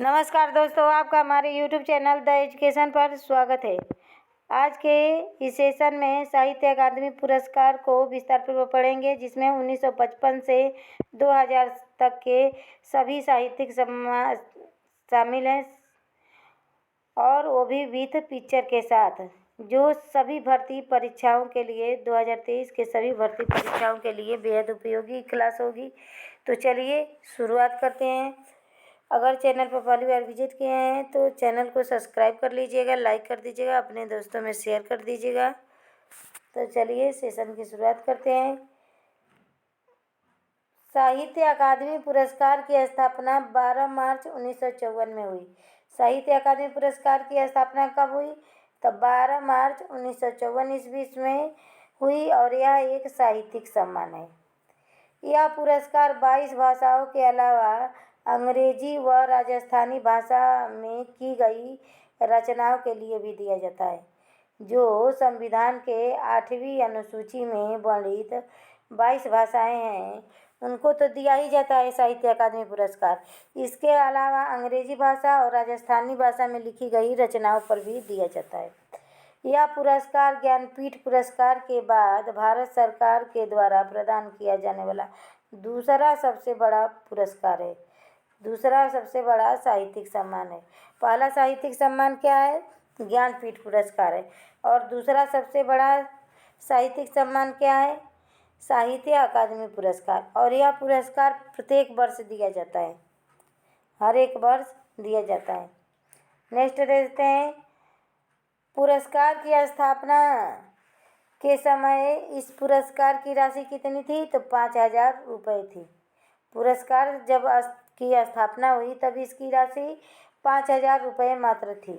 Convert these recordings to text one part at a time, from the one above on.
नमस्कार दोस्तों, आपका हमारे YouTube चैनल द एजुकेशन पर स्वागत है। आज के इस सेशन में साहित्य अकादमी पुरस्कार को विस्तारपूर्वक पढ़ेंगे, जिसमें 1955 से 2000 तक के सभी साहित्यिक सम्मान शामिल हैं, और वो भी विथ पिक्चर के साथ, जो सभी भर्ती परीक्षाओं के लिए 2023 के सभी भर्ती परीक्षाओं के लिए बेहद उपयोगी क्लास होगी। तो चलिए शुरुआत करते हैं। अगर चैनल पर पहली बार विजिट किए हैं तो चैनल को सब्सक्राइब कर लीजिएगा, लाइक कर दीजिएगा, अपने दोस्तों में शेयर कर दीजिएगा। तो चलिए सेशन की शुरुआत करते हैं। साहित्य अकादमी पुरस्कार की स्थापना 12 मार्च 1954 में हुई। साहित्य अकादमी पुरस्कार की स्थापना कब हुई? तो 12 मार्च 1954 ईस्वी में हुई, और यह एक साहित्यिक सम्मान है। यह पुरस्कार 22 भाषाओं के अलावा अंग्रेजी व राजस्थानी भाषा में की गई रचनाओं के लिए भी दिया जाता है। जो संविधान के 8वीं अनुसूची में वर्णित 22 भाषाएं हैं, उनको तो दिया ही जाता है साहित्य अकादमी पुरस्कार। इसके अलावा अंग्रेजी भाषा और राजस्थानी भाषा में लिखी गई रचनाओं पर भी दिया जाता है। यह पुरस्कार ज्ञानपीठ पुरस्कार के बाद भारत सरकार के द्वारा प्रदान किया जाने वाला दूसरा सबसे बड़ा पुरस्कार है, दूसरा सबसे बड़ा साहित्यिक सम्मान है। पहला साहित्यिक सम्मान क्या है? ज्ञानपीठ पुरस्कार है। और दूसरा सबसे बड़ा साहित्यिक सम्मान क्या है? साहित्य अकादमी पुरस्कार। और यह पुरस्कार प्रत्येक वर्ष दिया जाता है, हर एक वर्ष दिया जाता है। नेक्स्ट देखते हैं। पुरस्कार की स्थापना के समय इस पुरस्कार की राशि कितनी थी? तो 5000 रुपये थी। पुरस्कार जब की स्थापना हुई तब इसकी राशि 5000 रुपये मात्र थी।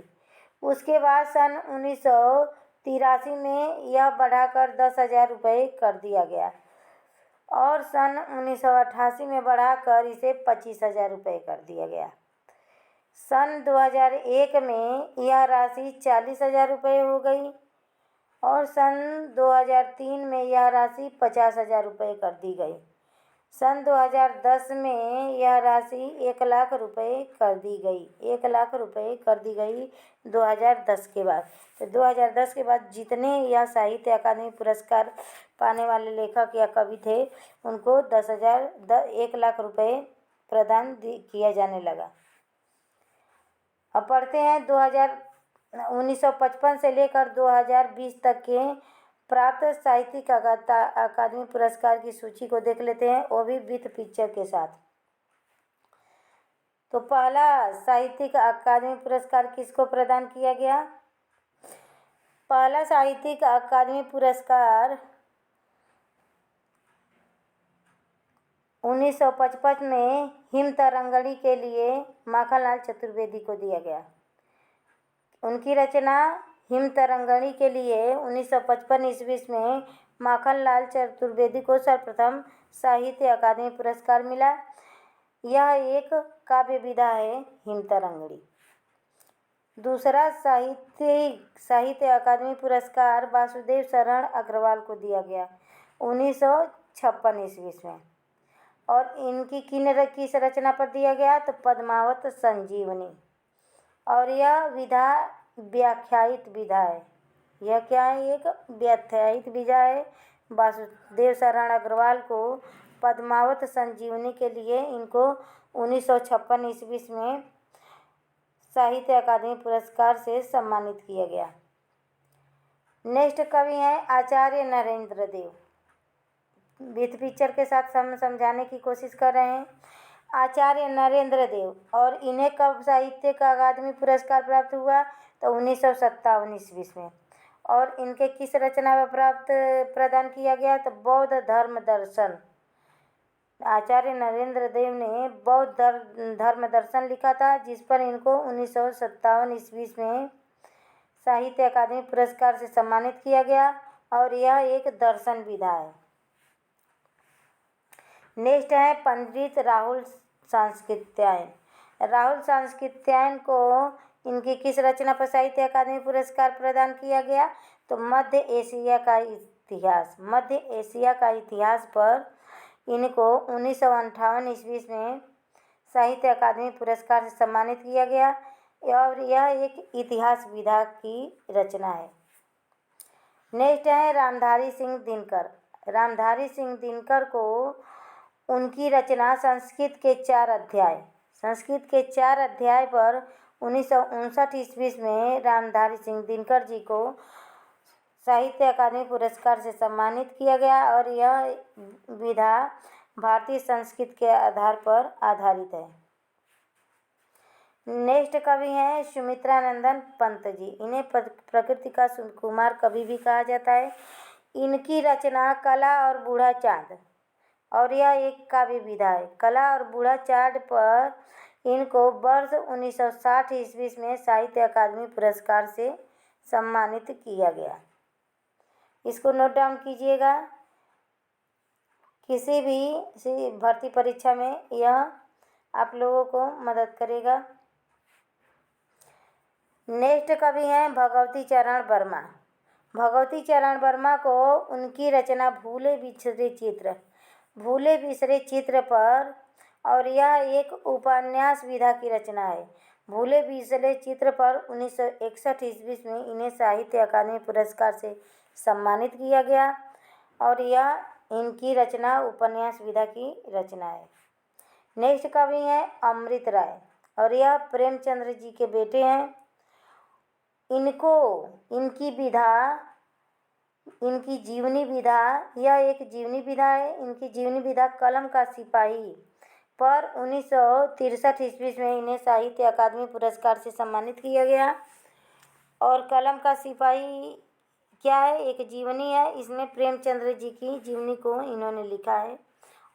उसके बाद सन 1983 में यह बढ़ाकर 10,000 रुपये कर दिया गया, और सन 1988 में बढ़ाकर इसे 25,000 रुपये कर दिया गया। सन 2001 में यह राशि 40,000 रुपये हो गई, और सन 2003 में यह राशि 50,000 रुपये कर दी गई। सन 2010 में यह राशि 1 लाख रुपये कर दी गई। 1 लाख रुपये कर दी गई 2010 के बाद। तो 2010 के बाद जितने यह साहित्य अकादमी पुरस्कार पाने वाले लेखक या कवि थे, उनको 1 लाख रुपये प्रदान किया जाने लगा। अब पढ़ते हैं 1955 से लेकर 2020 तक के प्राप्त साहित्यिक अकादमी पुरस्कार की सूची को देख लेते हैं, वो भी विथ पिक्चर के साथ। तो पहला साहित्यिक अकादमी पुरस्कार किसको प्रदान किया गया? पहला साहित्यिक अकादमी पुरस्कार 1955 में हिमतरंगिणी के लिए माखनलाल चतुर्वेदी को दिया गया। उनकी रचना हिमतरंगिणी के लिए 1955 ईस्वी में माखनलाल चतुर्वेदी को सर्वप्रथम साहित्य अकादमी पुरस्कार मिला। यह एक काव्य विधा है, हिमतरंगिणी। दूसरा साहित्य अकादमी पुरस्कार वासुदेव शरण अग्रवाल को दिया गया 1956 ईस्वी में, और इनकी किस रचना पर दिया गया? तो पद्मावत संजीवनी। और यह विधा व्याख्यायित विधा है। यह क्या है? एक व्याख्यायित विधा है। वासुदेव शरण अग्रवाल को पद्मावत संजीवनी के लिए इनको 1956 ईस्वी में साहित्य अकादमी पुरस्कार से सम्मानित किया गया। नेक्स्ट कवि हैं आचार्य नरेंद्र देव। विथ पिक्चर के साथ समझाने की कोशिश कर रहे हैं। आचार्य नरेंद्र देव, और इन्हें कब साहित्य का अकादमी पुरस्कार प्राप्त हुआ? तो 1957 ईस्वी में। और इनके किस रचना पर प्रदान किया गया? तो बौद्ध धर्म दर्शन। आचार्य नरेंद्र देव ने बौद्ध धर्म दर्शन लिखा था, जिस पर इनको 1957 ईस्वी में साहित्य अकादमी पुरस्कार से सम्मानित किया गया, और यह एक दर्शन विधा है। नेक्स्ट है पंडित राहुल सांस्कृत्यायन। राहुल सांस्कृत्यायन को इनकी किस रचना पर साहित्य अकादमी पुरस्कार प्रदान किया गया? तो मध्य एशिया का इतिहास पर इनको 1958 ईस्वी में साहित्य अकादमी पुरस्कार से सम्मानित किया गया और यह एक इतिहास विधा की रचना है। नेक्स्ट है रामधारी सिंह दिनकर। रामधारी सिंह दिनकर को उनकी रचना संस्कृत के 4 अध्याय पर 1959 ईस्वी में रामधारी सिंह दिनकर जी को साहित्य अकादमी पुरस्कार से सम्मानित किया गया और यह विधा भारतीय संस्कृत के आधार पर आधारित है। नेक्स्ट कवि हैं सुमित्रानंदन पंत जी। इन्हें प्रकृति का सुकुमार कवि भी कहा जाता है। इनकी रचना कला और बूढ़ा चाँद और यह एक काव्य विधा है। कला और बूढ़ा चाँद पर इनको वर्ष 1960 ईस्वी में साहित्य अकादमी पुरस्कार से सम्मानित किया गया। इसको नोट डाउन कीजिएगा, किसी भी भर्ती परीक्षा में यह आप लोगों को मदद करेगा। नेक्स्ट कवि हैं भगवती चरण वर्मा। भगवती चरण वर्मा को उनकी रचना भूले बिसरे चित्र पर और यह एक उपन्यास विधा की रचना है। भूले बिसरे चित्र पर 1961 ईस्वी में इन्हें साहित्य अकादमी पुरस्कार से सम्मानित किया गया और यह इनकी रचना उपन्यास विधा की रचना है। नेक्स्ट कवि हैं अमृत राय और यह प्रेमचंद्र जी के बेटे हैं। इनकी जीवनी विधा यह एक जीवनी विधा है। इनकी जीवनी विधा कलम का सिपाही पर 1963 ईस्वी में इन्हें साहित्य अकादमी पुरस्कार से सम्मानित किया गया। और कलम का सिपाही क्या है? एक जीवनी है। इसमें प्रेमचंद्र जी की जीवनी को इन्होंने लिखा है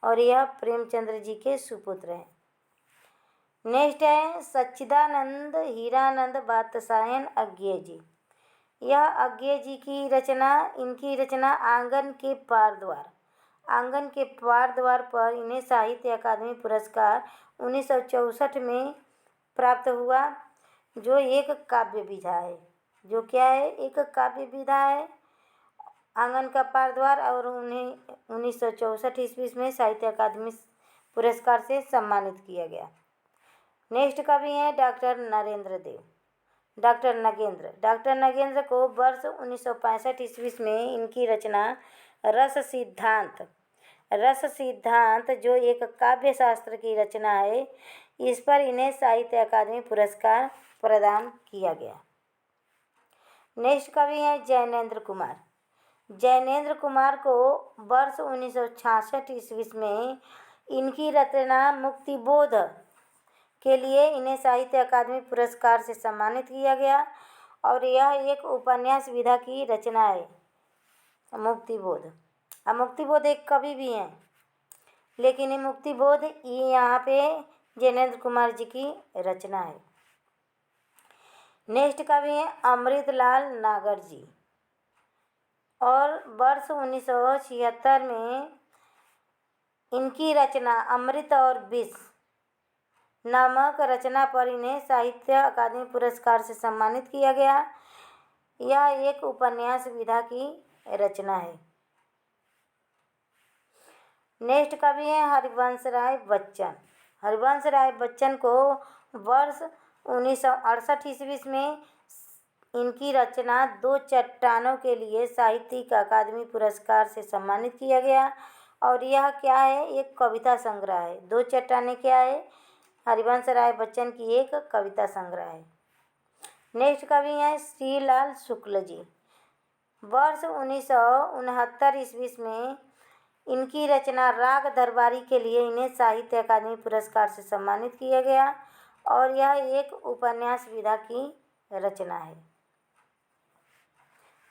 और यह प्रेमचंद्र जी के सुपुत्र हैं। नेक्स्ट है सच्चिदानंद हीरानंद बात्सायन अज्ञे जी। यह अज्ञे जी की रचना, इनकी रचना आंगन के पार द्वार पर इन्हें साहित्य अकादमी पुरस्कार 1964 में प्राप्त हुआ, जो एक काव्य विधा है। जो क्या है? एक काव्य विधा है। आंगन का पार द्वार और उन्हें 1964 ईस्वी में साहित्य अकादमी पुरस्कार से सम्मानित किया गया। नेक्स्ट कवि हैं डॉक्टर नगेंद्र को वर्ष 1965 ईस्वी में इनकी रचना रस सिद्धांत जो एक काव्य शास्त्र की रचना है, इस पर इन्हें साहित्य अकादमी पुरस्कार प्रदान किया गया। नेक्स्ट कवि हैं जैनेंद्र कुमार को वर्ष 1966 ईस्वी में इनकी रचना मुक्तिबोध के लिए इन्हें साहित्य अकादमी पुरस्कार से सम्मानित किया गया और यह एक उपन्यास विधा की रचना है। मुक्तिबोध एक कवि भी हैं, लेकिन ये मुक्तिबोध ये यहाँ पे जैनेंद्र कुमार जी की रचना है। नेक्स्ट कवि हैं अमृतलाल नागर जी और वर्ष 1976 में इनकी रचना अमृत और विष नामक रचना पर इन्हें साहित्य अकादमी पुरस्कार से सम्मानित किया गया। यह एक उपन्यास विधा की रचना है। नेक्स्ट कवि हैं हरिवंश राय बच्चन को वर्ष 1968 ईस्वी में इनकी रचना दो चट्टानों के लिए साहित्यिक अकादमी पुरस्कार से सम्मानित किया गया और यह क्या है? एक कविता संग्रह है। दो चट्टानें क्या है? हरिवंश राय बच्चन की एक कविता संग्रह है। नेक्स्ट कवि हैं श्रीलाल शुक्ल जी। वर्ष 1969 ईस्वी में इनकी रचना राग दरबारी के लिए इन्हें साहित्य अकादमी पुरस्कार से सम्मानित किया गया और यह एक उपन्यास विधा की रचना है।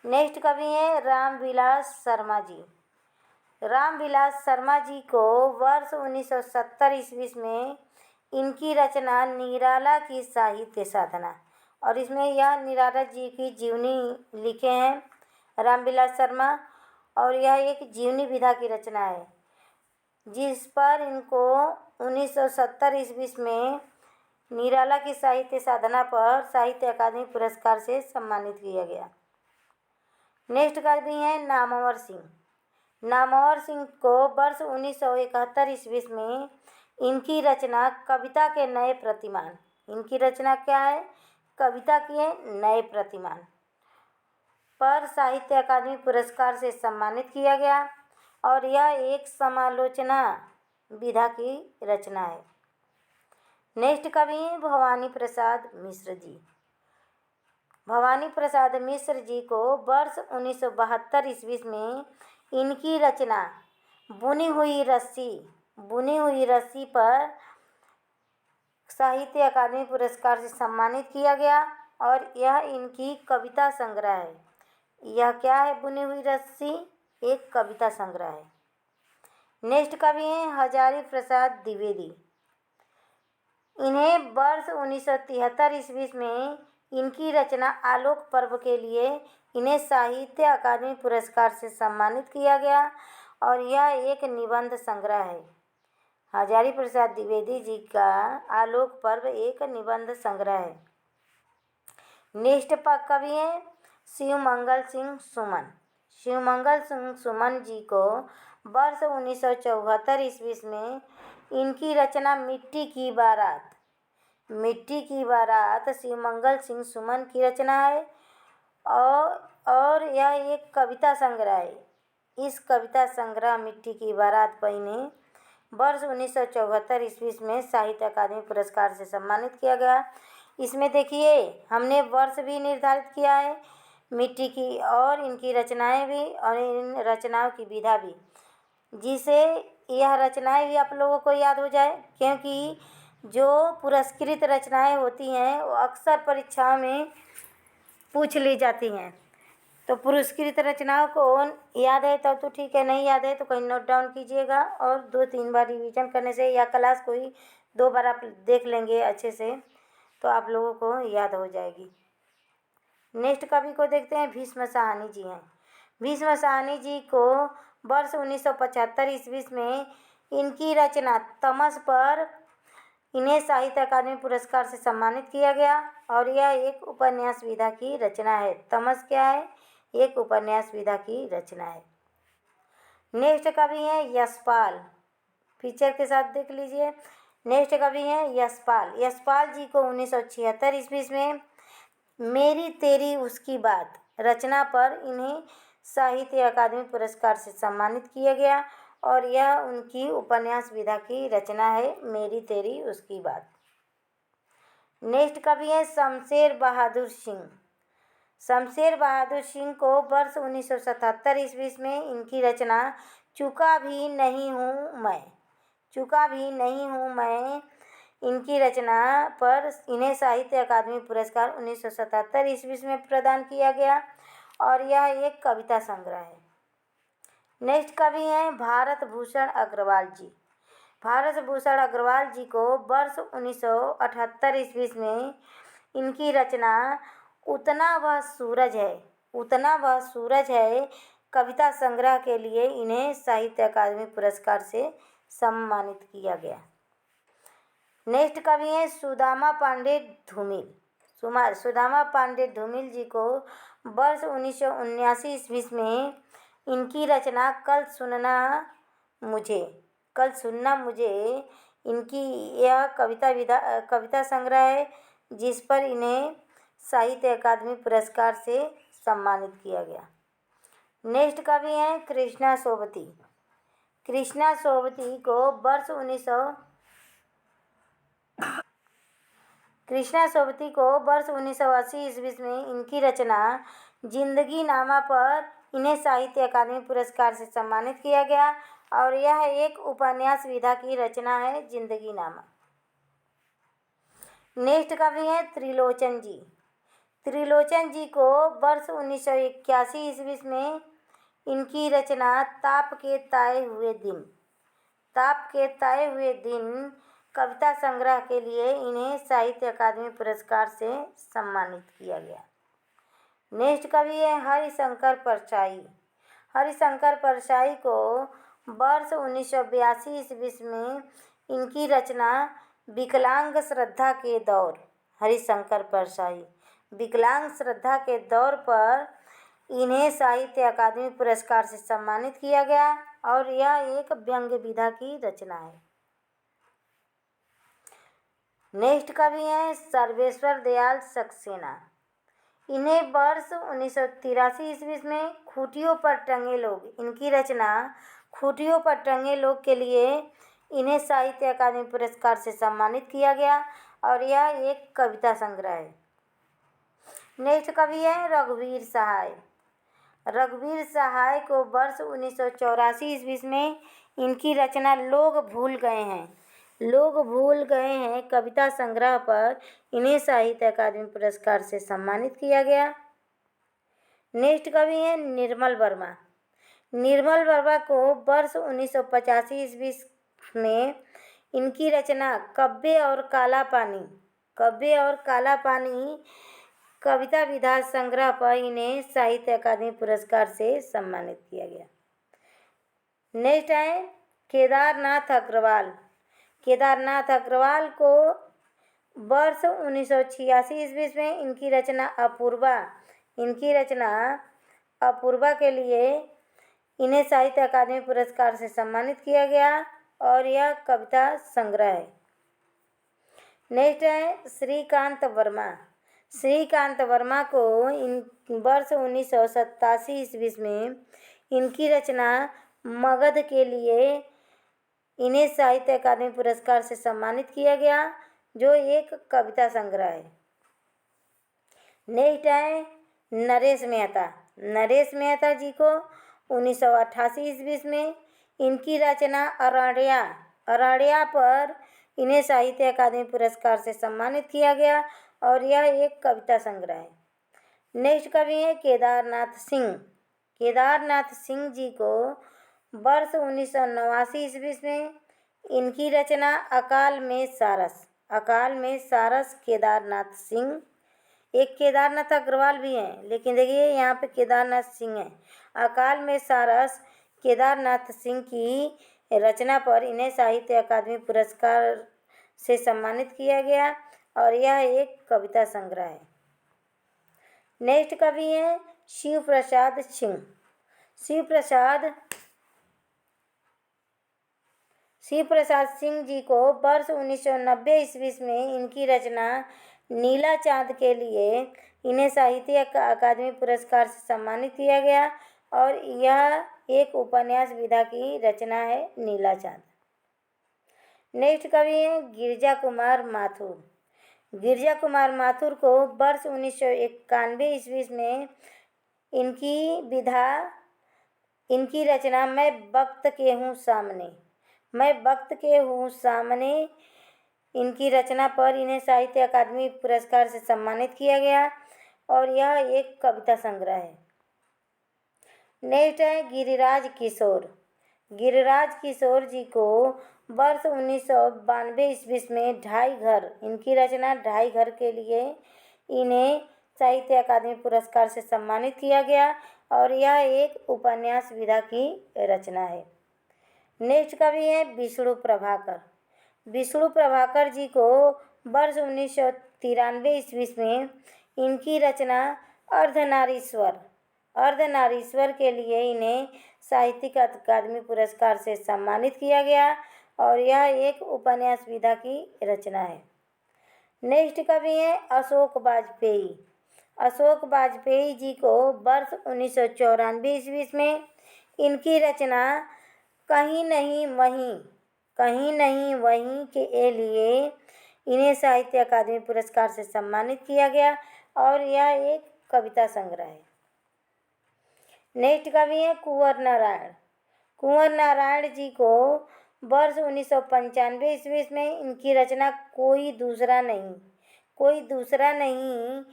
नेक्स्ट कवि हैं रामविलास शर्मा जी को वर्ष 1970 ईस्वी में इनकी रचना निराला की साहित्य साधना और इसमें यह निराला जी की जीवनी लिखे हैं रामविलास शर्मा और यह एक जीवनी विधा की रचना है, जिस पर इनको 1970 ईस्वी में निराला की साहित्य साधना पर साहित्य अकादमी पुरस्कार से सम्मानित किया गया। नेक्स्ट कवि हैं नामवर सिंह को वर्ष 1971 ईस्वी में इनकी रचना कविता के नए प्रतिमान, इनकी रचना क्या है? कविता के नए प्रतिमान पर साहित्य अकादमी पुरस्कार से सम्मानित किया गया और यह एक समालोचना विधा की रचना है। नेक्स्ट कवि हैं भवानी प्रसाद मिश्र जी। भवानी प्रसाद मिश्र जी को वर्ष 1972 ईस्वी में इनकी रचना बुनी हुई रस्सी पर साहित्य अकादमी पुरस्कार से सम्मानित किया गया और यह इनकी कविता संग्रह है। यह क्या है? बुनी हुई रस्सी एक कविता संग्रह है। नेक्स्ट कवि हैं हजारी प्रसाद द्विवेदी। इन्हें वर्ष 1973 ईस्वी में इनकी रचना आलोक पर्व के लिए इन्हें साहित्य अकादमी पुरस्कार से सम्मानित किया गया और यह एक निबंध संग्रह है। हजारी प्रसाद द्विवेदी जी का आलोक पर्व एक निबंध संग्रह है। नेक्स्ट कवि हैं शिवमंगल सिंह सुमन। शिवमंगल सिंह सुमन जी को वर्ष 1974 ईस्वी में इनकी रचना मिट्टी की बारात शिवमंगल सिंह सुमन की रचना है और यह एक कविता संग्रह है। इस कविता संग्रह मिट्टी की बारात पर इन्हें वर्ष 1974 ईस्वी में साहित्य अकादमी पुरस्कार से सम्मानित किया गया। इसमें देखिए हमने वर्ष भी निर्धारित किया है मिट्टी की और इनकी रचनाएं भी और इन रचनाओं की विधा भी, जिसे यह रचनाएं भी आप लोगों को याद हो जाए, क्योंकि जो पुरस्कृत रचनाएं होती हैं वो अक्सर परीक्षाओं में पूछ ली जाती हैं। तो पुरस्कृत रचनाओं को याद है तब तो ठीक है, नहीं याद है तो कहीं नोट डाउन कीजिएगा और 2-3 बार रिवीजन करने से या क्लास को ही 2 बार आप देख लेंगे अच्छे से तो आप लोगों को याद हो जाएगी। नेक्स्ट कवि को देखते हैं भीष्म साहनी जी हैं। भीष्म साहनी जी को वर्ष 1975 ईस्वी में इनकी रचना तमस पर इन्हें साहित्य अकादमी पुरस्कार से सम्मानित किया गया और यह एक उपन्यास विधा की रचना है। तमस क्या है? एक उपन्यास विधा की रचना है। नेक्स्ट कवि हैं यशपाल, फीचर के साथ देख लीजिए। नेक्स्ट कवि हैं यशपाल। यशपाल जी को 1976 ईस्वी में मेरी तेरी उसकी बात रचना पर इन्हें साहित्य अकादमी पुरस्कार से सम्मानित किया गया और यह उनकी उपन्यास विधा की रचना है मेरी तेरी उसकी बात। नेक्स्ट कवि हैं शमशेर बहादुर सिंह। शमशेर बहादुर सिंह को वर्ष 1977 ईस्वी में इनकी रचना चूका भी नहीं हूँ मैं इनकी रचना पर इन्हें साहित्य अकादमी पुरस्कार 1977 ईस्वी में प्रदान किया गया और यह एक कविता संग्रह है। नेक्स्ट कवि हैं भारत भूषण अग्रवाल जी। भारत भूषण अग्रवाल जी को वर्ष 1978 ईस्वी में इनकी रचना उतना वह सूरज है कविता संग्रह के लिए इन्हें साहित्य अकादमी पुरस्कार से सम्मानित किया गया। नेक्स्ट कवि हैं सुदामा पांडे धूमिल। सुदामा पांडे धूमिल जी को वर्ष 1979 ईस्वी में इनकी रचना कल सुनना मुझे इनकी यह कविता संग्रह है जिस पर इन्हें साहित्य अकादमी पुरस्कार से सम्मानित किया गया। नेक्स्ट कवि हैं कृष्णा सोबती। कृष्णा सोबती को वर्ष 1980 ईस्वी में इनकी रचना जिंदगी नामा पर इन्हें साहित्य अकादमी पुरस्कार से सम्मानित किया गया और यह एक उपन्यास विधा की रचना है जिंदगी नामा। नेक्स्ट कवि हैं त्रिलोचन जी। त्रिलोचन जी को वर्ष 1981 ईस्वी में इनकी रचना ताप के ताए हुए दिन कविता संग्रह के लिए इन्हें साहित्य अकादमी पुरस्कार से सम्मानित किया गया। नेक्स्ट कवि है हरिशंकर परछाई। हरिशंकर परछाई को वर्ष 1982 ईस्वी में इनकी रचना विकलांग श्रद्धा के दौर हरिशंकर परछाई विकलांग श्रद्धा के दौर पर इन्हें साहित्य अकादमी पुरस्कार से सम्मानित किया गया और यह एक व्यंग्य विधा की रचना है। नेक्स्ट कवि हैं सर्वेश्वर दयाल सक्सेना। इन्हें वर्ष 1983 ईस्वी में खूंटियों पर टंगे लोग, इनकी रचना खूंटियों पर टंगे लोग के लिए इन्हें साहित्य अकादमी पुरस्कार से सम्मानित किया गया और यह एक कविता संग्रह है। नेक्स्ट कवि है रघुवीर सहाय। रघुवीर सहाय को वर्ष 1984 ईस्वी में इनकी रचना लोग भूल गए हैं, लोग भूल गए हैं कविता संग्रह पर इन्हें साहित्य अकादमी पुरस्कार से सम्मानित किया गया। नेक्स्ट कवि हैं निर्मल वर्मा। निर्मल वर्मा को वर्ष 1985 ईस्वी में इनकी रचना कब्बे और काला पानी, कब्बे और काला पानी कविता विधा संग्रह पर इन्हें साहित्य अकादमी पुरस्कार से सम्मानित किया गया। नेक्स्ट है केदारनाथ अग्रवाल। केदारनाथ अग्रवाल को वर्ष 1986 ईस्वी में इनकी रचना अपूर्वा के लिए इन्हें साहित्य अकादमी पुरस्कार से सम्मानित किया गया और यह कविता संग्रह है। नेक्स्ट है श्रीकांत वर्मा। श्रीकांत वर्मा को वर्ष 1987 ईस्वी में इनकी रचना मगध के लिए इन्हें साहित्य अकादमी पुरस्कार से सम्मानित किया गया जो एक कविता संग्रह है। नेक्स्ट है नरेश मेहता। नरेश मेहता जी को 1988 ईस्वी में इनकी रचना अरण्या पर इन्हें साहित्य अकादमी पुरस्कार से सम्मानित किया गया और यह एक कविता संग्रह है। नेक्स्ट कवि हैं केदारनाथ सिंह। केदारनाथ सिंह जी को वर्ष 1989 ईस्वी में इनकी रचना अकाल में सारस केदारनाथ सिंह, एक केदारनाथ अग्रवाल भी हैं लेकिन देखिए यहाँ पे केदारनाथ सिंह हैं। अकाल में सारस केदारनाथ सिंह की रचना पर इन्हें साहित्य अकादमी पुरस्कार से सम्मानित किया गया और यह एक कविता संग्रह है। नेक्स्ट कवि हैं शिव प्रसाद सिंह। शिव प्रसाद सिंह जी को वर्ष 1990 ईस्वी में इनकी रचना नीला चाँद के लिए इन्हें साहित्य अकादमी पुरस्कार से सम्मानित किया गया और यह एक उपन्यास विधा की रचना है नीला चाँद। नेक्स्ट कवि हैं गिरिजा कुमार माथुर। गिरिजा कुमार माथुर को वर्ष 1991 ईस्वी में इनकी रचना मैं वक्त के हूँ सामने इनकी रचना पर इन्हें साहित्य अकादमी पुरस्कार से सम्मानित किया गया और यह एक कविता संग्रह है। नेक्स्ट है गिरिराज किशोर। गिरिराज किशोर जी को वर्ष 1992 ईस्वी में ढाई घर इनकी रचना ढाई घर के लिए इन्हें साहित्य अकादमी पुरस्कार से सम्मानित किया गया और यह एक उपन्यास विधा की रचना है। नेक्स्ट कवि हैं विष्णु प्रभाकर। विष्णु प्रभाकर जी को वर्ष 1993 ईस्वी में इनकी रचना अर्धनारीश्वर के लिए इन्हें साहित्यिक अकादमी पुरस्कार से सम्मानित किया गया और यह एक उपन्यास विधा की रचना है। नेक्स्ट कवि हैं अशोक वाजपेयी। अशोक वाजपेयी जी को वर्ष 1994 ईस्वी में इनकी रचना कहीं नहीं वहीं के लिए इन्हें साहित्य अकादमी पुरस्कार से सम्मानित किया गया और यह एक कविता संग्रह है। नेक्स्ट कवि हैं कुंवर नारायण। कुंवर नारायण जी को वर्ष 1995 ईस्वी में इनकी रचना कोई दूसरा नहीं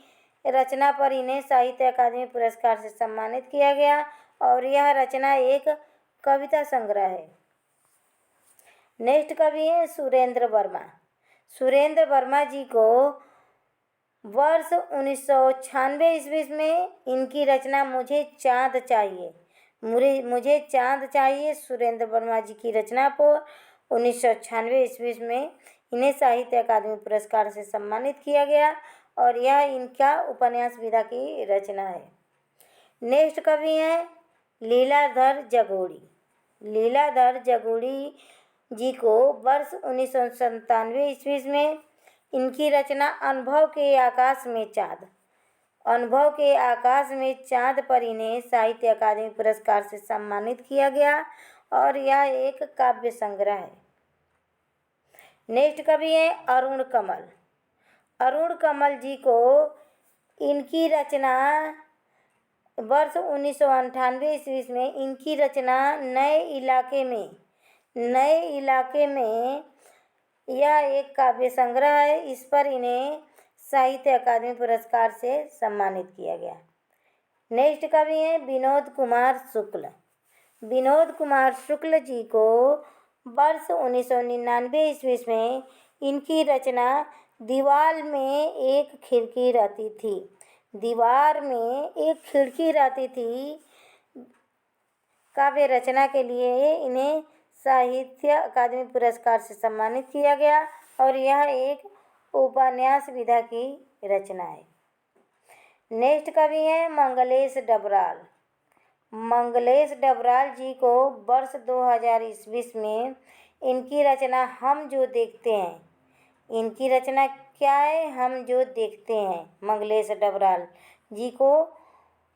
रचना पर इन्हें साहित्य अकादमी पुरस्कार से सम्मानित किया गया और यह रचना एक कविता संग्रह है। नेक्स्ट कवि हैं सुरेंद्र वर्मा। सुरेंद्र वर्मा जी को वर्ष 1996 ईस्वी में इनकी रचना मुझे चाँद चाहिए सुरेंद्र वर्मा जी की रचना पर 1996 ईस्वी में इन्हें साहित्य अकादमी पुरस्कार से सम्मानित किया गया और यह इनका उपन्यास विधा की रचना है। नेक्स्ट कवि हैं लीलाधर जगोड़ी। लीलाधर जगोड़ी जी को वर्ष 1997 ईस्वी में इनकी रचना अनुभव के आकाश में चाँद, अनुभव के आकाश में चाँद पर इन्हें साहित्य अकादमी पुरस्कार से सम्मानित किया गया और यह एक काव्य संग्रह है। नेक्स्ट कवि है अरुण कमल। अरुण कमल जी को इनकी रचना वर्ष 1998 ईस्वी में इनकी रचना नए इलाके में यह एक काव्य संग्रह है। इस पर इन्हें साहित्य अकादमी पुरस्कार से सम्मानित किया गया। नेक्स्ट कवि हैं विनोद कुमार शुक्ल। विनोद कुमार शुक्ल जी को वर्ष 1999 ईस्वी में इनकी रचना दीवार में एक खिड़की रहती थी, दीवार में एक खिड़की रहती थी काव्य रचना के लिए इन्हें साहित्य अकादमी पुरस्कार से सम्मानित किया गया और यह एक उपन्यास विधा की रचना है। नेक्स्ट कवि हैं मंगलेश डबराल। मंगलेश डबराल जी को वर्ष 2000 ईस्वी में इनकी रचना हम जो देखते हैं, इनकी रचना क्या है, हम जो देखते हैं, मंगलेश डबराल जी को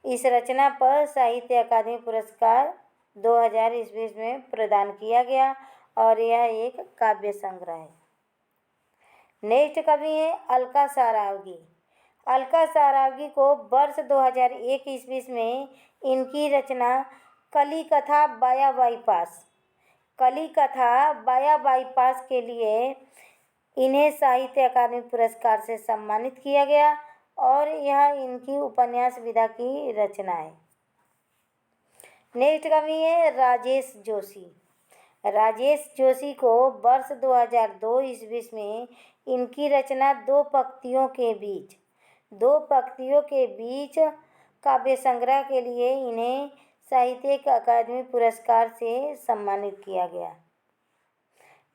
इस रचना पर साहित्य अकादमी पुरस्कार 2000 ईस्वी में प्रदान किया गया और यह एक काव्य संग्रह है। नेक्स्ट कवि हैं अलका सारावगी। अलका सारावगी को वर्ष 2001 ईस्वी में इनकी रचना कली कथा बाया बाईपास के लिए इन्हें साहित्य अकादमी पुरस्कार से सम्मानित किया गया और यह इनकी उपन्यास विधा की रचना है। नेक्स्ट कवि है राजेश जोशी। राजेश जोशी को वर्ष 2002 ईस्वी में इनकी रचना दो पंक्तियों के बीच काव्य संग्रह के लिए इन्हें साहित्य अकादमी पुरस्कार से सम्मानित किया गया।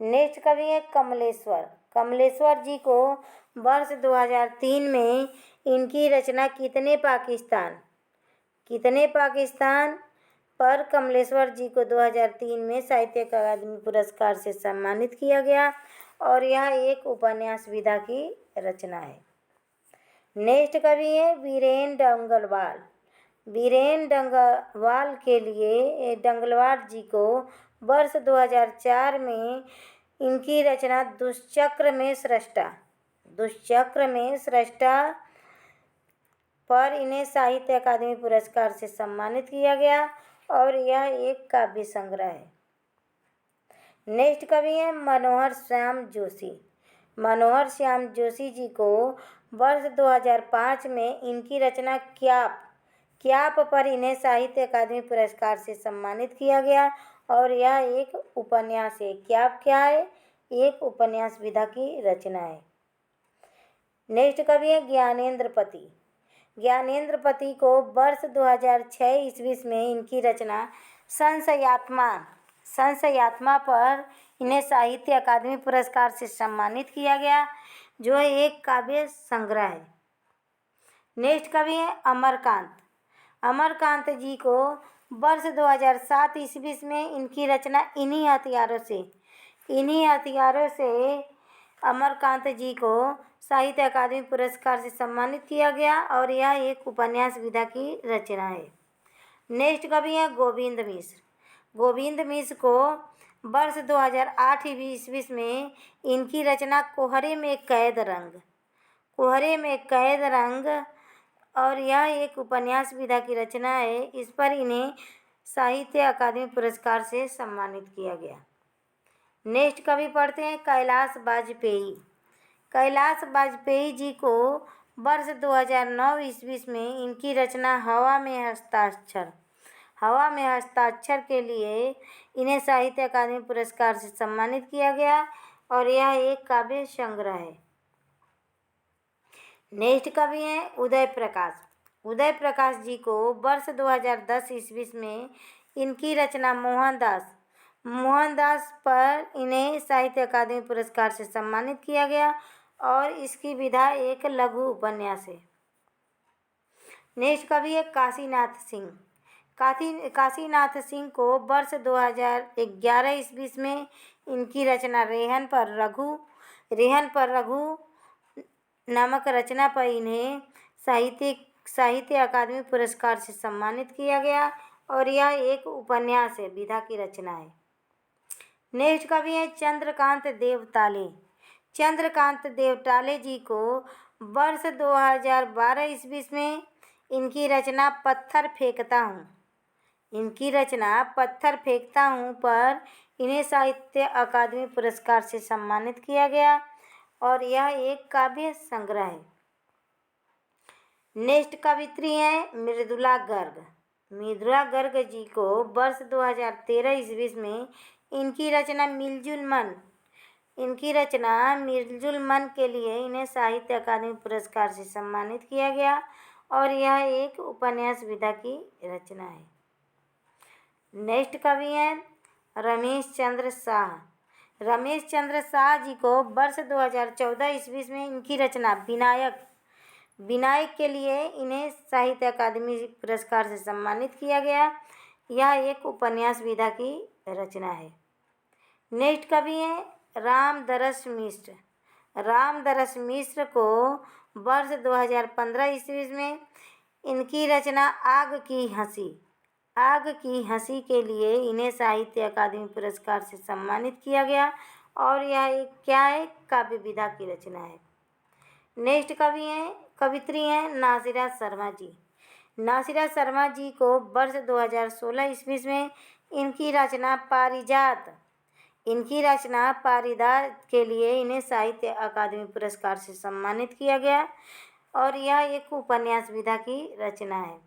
नेक्स्ट कवि है कमलेश्वर। कमलेश्वर जी को वर्ष 2003 में इनकी रचना कितने पाकिस्तान पर कमलेश्वर जी को 2003 में साहित्य अकादमी पुरस्कार से सम्मानित किया गया और यह एक उपन्यास विधा की रचना है। नेक्स्ट कवि है वीरेन डंगलवाल। वीरेन डंगलवाल के लिए डंगलवाल जी को वर्ष 2004 में इनकी रचना दुष्चक्र में सृष्टा पर इन्हें साहित्य अकादमी पुरस्कार से सम्मानित किया गया और यह एक काव्य संग्रह है। नेक्स्ट कवि हैं मनोहर श्याम जोशी। मनोहर श्याम जोशी जी को वर्ष 2005 में इनकी रचना क्याप पर इन्हें साहित्य अकादमी पुरस्कार से सम्मानित किया गया और यह एक उपन्यास है। क्याप क्या है? एक उपन्यास विधा की रचना है। नेक्स्ट कवि है ज्ञानेंद्र पति। ज्ञानेंद्र पति को वर्ष 2006 ईस्वी में इनकी रचना संशयात्मा पर इन्हें साहित्य अकादमी पुरस्कार से सम्मानित किया गया जो एक काव्य संग्रह है। नेक्स्ट कवि है अमरकांत। अमरकांत जी को वर्ष 2007 ईस्वी में इनकी रचना इन्हीं हथियारों से अमरकांत जी को साहित्य अकादमी पुरस्कार से सम्मानित किया गया और यह एक उपन्यास विधा की रचना है। नेक्स्ट कवि है गोविंद मिश्र। गोविंद मिश्र को वर्ष 2008 ईस्वी में इनकी रचना कोहरे में कैद रंग और यह एक उपन्यास विधा की रचना है। इस पर इन्हें साहित्य अकादमी पुरस्कार से सम्मानित किया गया। नेक्स्ट कवि पढ़ते हैं कैलाश बाजपेयी। कैलाश बाजपेयी जी को वर्ष 2009 ईस्वी में इनकी रचना हवा में हस्ताक्षर के लिए इन्हें साहित्य अकादमी पुरस्कार से सम्मानित किया गया और यह एक काव्य संग्रह है। नेक्स्ट कवि हैं उदय प्रकाश। उदय प्रकाश जी को वर्ष 2010 ईस्वी में इनकी रचना मोहनदास पर इन्हें साहित्य अकादमी पुरस्कार से सम्मानित किया गया और इसकी विधा एक लघु उपन्यास है। नेक्स्ट कवि है काशीनाथ सिंह। काशीनाथ सिंह को वर्ष 2011 ईस्वी में इनकी रचना रेहन पर रघु नामक रचना पर इन्हें साहित्य अकादमी पुरस्कार से सम्मानित किया गया और यह एक उपन्यास है, विधा की रचना है। नेक्स्ट कवि है चंद्रकांत देवटाले। चंद्रकांत देवटाले जी को वर्ष 2012 ईस्वी में इनकी रचना पत्थर फेंकता हूँ पर इन्हें साहित्य अकादमी पुरस्कार से सम्मानित किया गया और यह एक काव्य संग्रह है। नेक्स्ट कवित्री हैं मृदुला गर्ग। मृदुला गर्ग जी को वर्ष 2013 ईस्वी में इनकी रचना मिलजुल मन के लिए इन्हें साहित्य अकादमी पुरस्कार से सम्मानित किया गया और यह एक उपन्यास विधा की रचना है। नेक्स्ट कवि हैं रमेश चंद्र शाह। रमेश चंद्र शाह जी को वर्ष 2014 ईस्वी में इनकी रचना विनायक के लिए इन्हें साहित्य अकादमी पुरस्कार से सम्मानित किया गया। यह एक उपन्यास विधा की रचना है। नेक्स्ट कवि हैं रामदरस मिश्र। रामदरस मिश्र को वर्ष 2015 ईस्वी में इनकी रचना आग की हंसी के लिए इन्हें साहित्य अकादमी पुरस्कार से सम्मानित किया गया और यह एक काव्य विधा की रचना है। नेक्स्ट कवित्री हैं नासिरा शर्मा जी। नासिरा शर्मा जी को वर्ष 2016 ईस्वी में इनकी रचना पारिजात के लिए इन्हें साहित्य अकादमी पुरस्कार से सम्मानित किया गया और यह एक उपन्यास विधा की रचना है।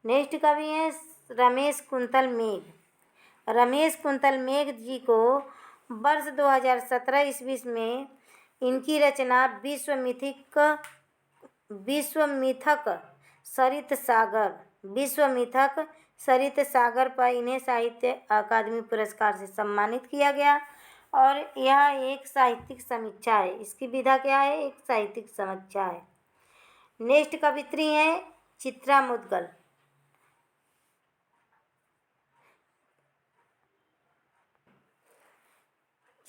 नेक्स्ट कवि हैं रमेश कुंतल मेघ। रमेश कुंतल मेघ जी को वर्ष 2017 ईस्वी में इनकी रचना विश्वमिथक सरित सागर पर इन्हें साहित्य अकादमी पुरस्कार से सम्मानित किया गया और यह एक साहित्यिक समीक्षा है। इसकी विधा क्या है? एक साहित्यिक समीक्षा है। नेक्स्ट कवित्री हैं चित्रा मुद्गल।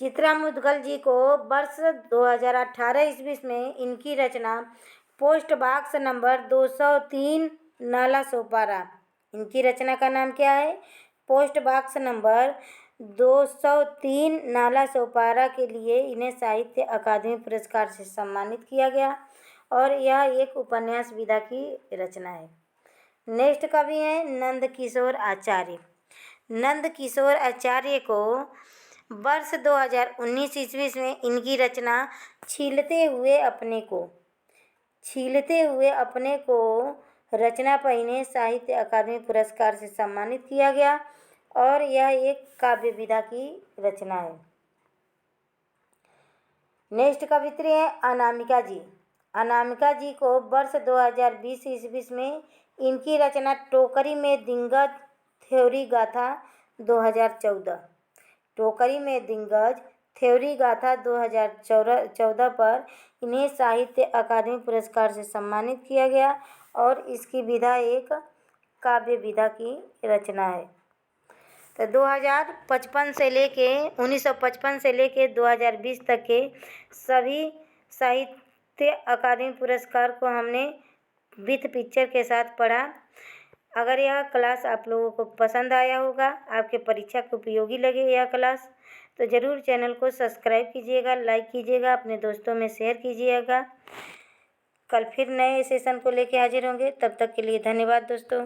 चित्रा मुद्गल जी को वर्ष 2018 ईस्वी में इनकी रचना post box number 203 Nala Sopara. इनकी रचना का नाम क्या है? Post box number 203 Nala Sopara के लिए इन्हें साहित्य अकादमी पुरस्कार से सम्मानित किया गया और यह एक उपन्यास विधा की रचना है। नेक्स्ट कवि हैं नंदकिशोर आचार्य। नंदकिशोर आचार्य को वर्ष 2019 ईस्वी में इनकी रचना छीलते हुए अपने को रचना पर इन्हें साहित्य अकादमी पुरस्कार से सम्मानित किया गया और यह एक काव्य विधा की रचना है। नेक्स्ट कवित्री है अनामिका जी। अनामिका जी को वर्ष 2020 ईस्वी में इनकी रचना टोकरी में दिग्गज थ्योरी गाथा 2014 पर इन्हें साहित्य अकादमी पुरस्कार से सम्मानित किया गया और इसकी विधा एक काव्य विधा की रचना है। तो 1955 से लेके 2020 तक के सभी साहित्य अकादमी पुरस्कार को हमने विथ पिक्चर के साथ पढ़ा। अगर यह क्लास आप लोगों को पसंद आया होगा, आपके परीक्षा को उपयोगी लगे यह क्लास, तो ज़रूर चैनल को सब्सक्राइब कीजिएगा, लाइक कीजिएगा, अपने दोस्तों में शेयर कीजिएगा। कल फिर नए सेशन को लेकर हाजिर होंगे। तब तक के लिए धन्यवाद दोस्तों।